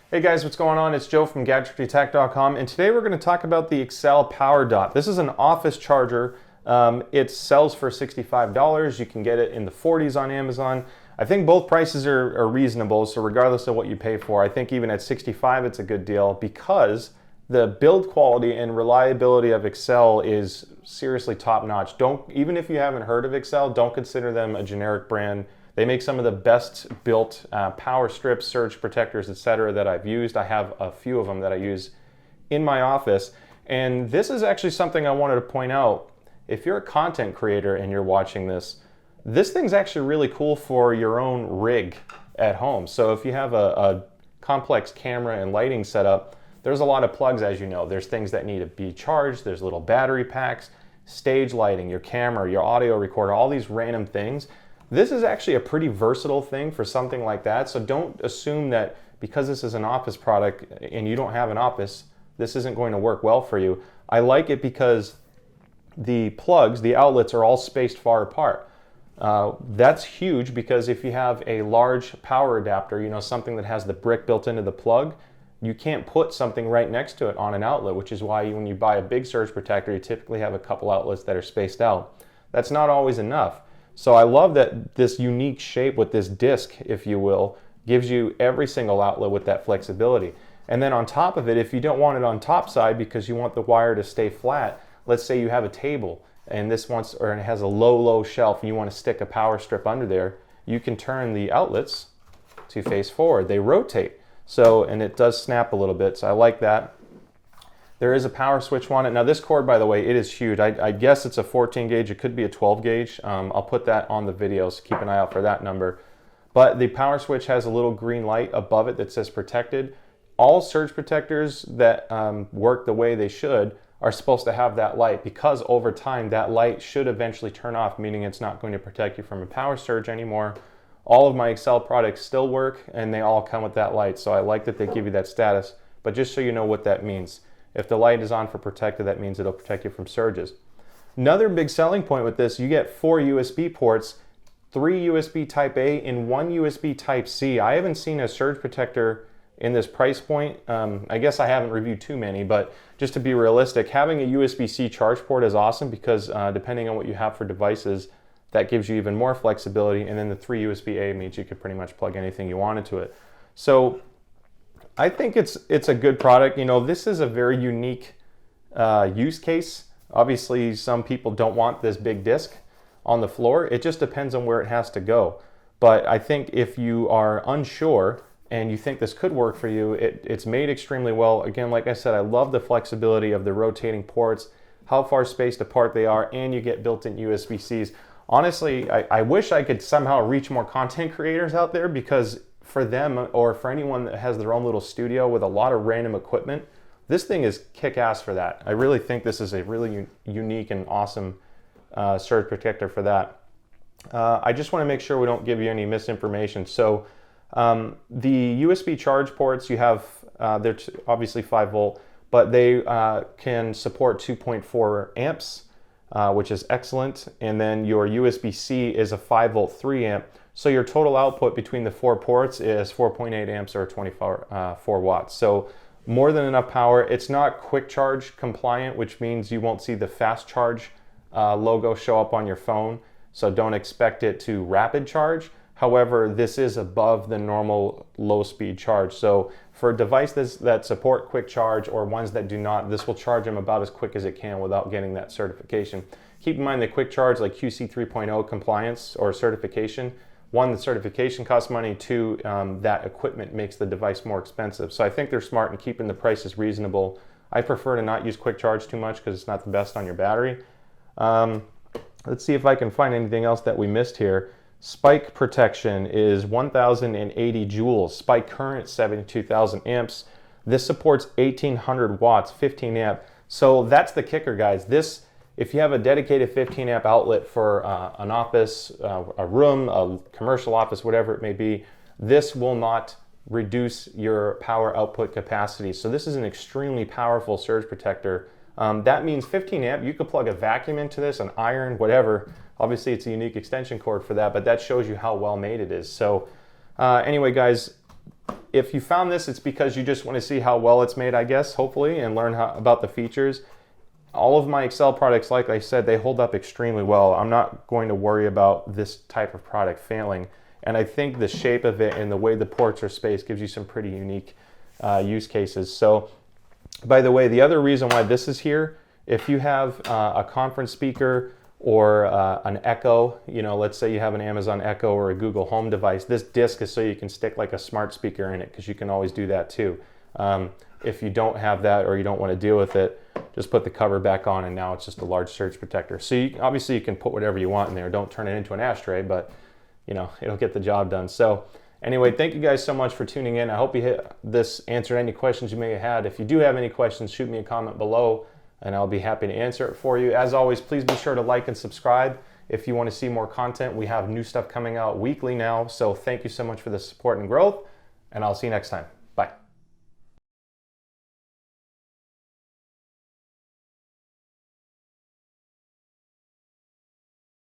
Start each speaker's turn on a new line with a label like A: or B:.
A: Hey guys, what's going on? It's Joe from GadgetryTech.com, and today we're going to talk about the Excel Power Dot. This is an office charger. It sells for $65. You can get it in the 40s on Amazon. I think both prices are reasonable, so regardless of what you pay for, I think even at $65 it's a good deal because the build quality and reliability of Excel is seriously top-notch. Even if you haven't heard of Excel, don't consider them a generic brand. They make some of the best built power strips, surge protectors, etc. that I've used. I have a few of them that I use in my office. And this is actually something I wanted to point out. If you're a content creator and you're watching this thing's actually really cool for your own rig at home. So if you have a complex camera and lighting setup, there's a lot of plugs, as you know. There's things that need to be charged. There's little battery packs, stage lighting, your camera, your audio recorder, all these random things. This is actually a pretty versatile thing for something like that, so don't assume that because this is an office product and you don't have an office, this isn't going to work well for you. I like it because the plugs, the outlets are all spaced far apart. That's huge because if you have a large power adapter, you know, something that has the brick built into the plug, you can't put something right next to it on an outlet, which is why when you buy a big surge protector, you typically have a couple outlets that are spaced out. That's not always enough. So I love that this unique shape with this disc, if you will, gives you every single outlet with that flexibility. And then on top of it, if you don't want it on top side because you want the wire to stay flat, let's say you have a table and it has a low shelf and you want to stick a power strip under there, you can turn the outlets to face forward. They rotate. So, and it does snap a little bit, so I like that. There is a power switch on it. Now this cord, by the way, it is huge. I guess it's a 14 gauge. It could be a 12 gauge. I'll put that on the video, so keep an eye out for that number. But the power switch has a little green light above it that says protected. All surge protectors that work the way they should are supposed to have that light because over time that light should eventually turn off, meaning it's not going to protect you from a power surge anymore. All of my Excel products still work and they all come with that light. So I like that they give you that status, but just so you know what that means. If the light is on for protected, that means it'll protect you from surges. Another big selling point with this, you get 4 USB ports, 3 USB Type A and 1 USB Type C. I haven't seen a surge protector in this price point. I guess I haven't reviewed too many, but just to be realistic, having a USB-C charge port is awesome because depending on what you have for devices, that gives you even more flexibility. And then the 3 USB-A means you could pretty much plug anything you want into it. So I think it's a good product. You know, this is a very unique use case. Obviously, some people don't want this big disc on the floor. It just depends on where it has to go. But I think if you are unsure and you think this could work for you, it's made extremely well. Again, like I said, I love the flexibility of the rotating ports, how far spaced apart they are, and you get built-in USB-Cs. Honestly, I wish I could somehow reach more content creators out there because for them or for anyone that has their own little studio with a lot of random equipment, this thing is kick-ass for that. I really think this is a really unique and awesome surge protector for that. I just want to make sure we don't give you any misinformation. So the USB charge ports you have, they're obviously 5 volt, but they can support 2.4 amps, which is excellent. And then your USB-C is a 5 volt 3 amp. So your total output between the 4 ports is 4.8 amps or 24 watts. So more than enough power. It's not quick charge compliant, which means you won't see the fast charge logo show up on your phone. So don't expect it to rapid charge. However, this is above the normal low speed charge. So for devices that support quick charge or ones that do not, this will charge them about as quick as it can without getting that certification. Keep in mind the quick charge like QC 3.0 compliance or certification. 1, the certification costs money. 2, that equipment makes the device more expensive. So I think they're smart in keeping the prices reasonable. I prefer to not use quick charge too much because it's not the best on your battery. Let's see if I can find anything else that we missed here. Spike protection is 1080 joules. Spike current 72,000 amps. This supports 1800 watts, 15 amp. So that's the kicker, guys. This, if you have a dedicated 15 amp outlet for an office, a room, a commercial office, whatever it may be, this will not reduce your power output capacity. So this is an extremely powerful surge protector. That means 15 amp, you could plug a vacuum into this, an iron, whatever. Obviously it's a unique extension cord for that, but that shows you how well made it is. So anyway, guys, If you found this, it's because you just want to see how well it's made, I guess, hopefully, and learn about the features. All of my Excel products, like I said, they hold up extremely well. I'm not going to worry about this type of product failing. And I think the shape of it and the way the ports are spaced gives you some pretty unique use cases. So, by the way, the other reason why this is here, if you have a conference speaker or an Echo, let's say you have an Amazon Echo or a Google Home device, this disc is so you can stick like a smart speaker in it, because you can always do that too. If you don't have that or you don't want to deal with it, just put the cover back on and now it's just a large surge protector. So obviously you can put whatever you want in there. Don't turn it into an ashtray, but it'll get the job done. So anyway, thank you guys so much for tuning in. I hope this answered any questions you may have had. If you do have any questions, shoot me a comment below and I'll be happy to answer it for you. As always, please be sure to like and subscribe if you want to see more content. We have new stuff coming out weekly now. So thank you so much for the support and growth, and I'll see you next time.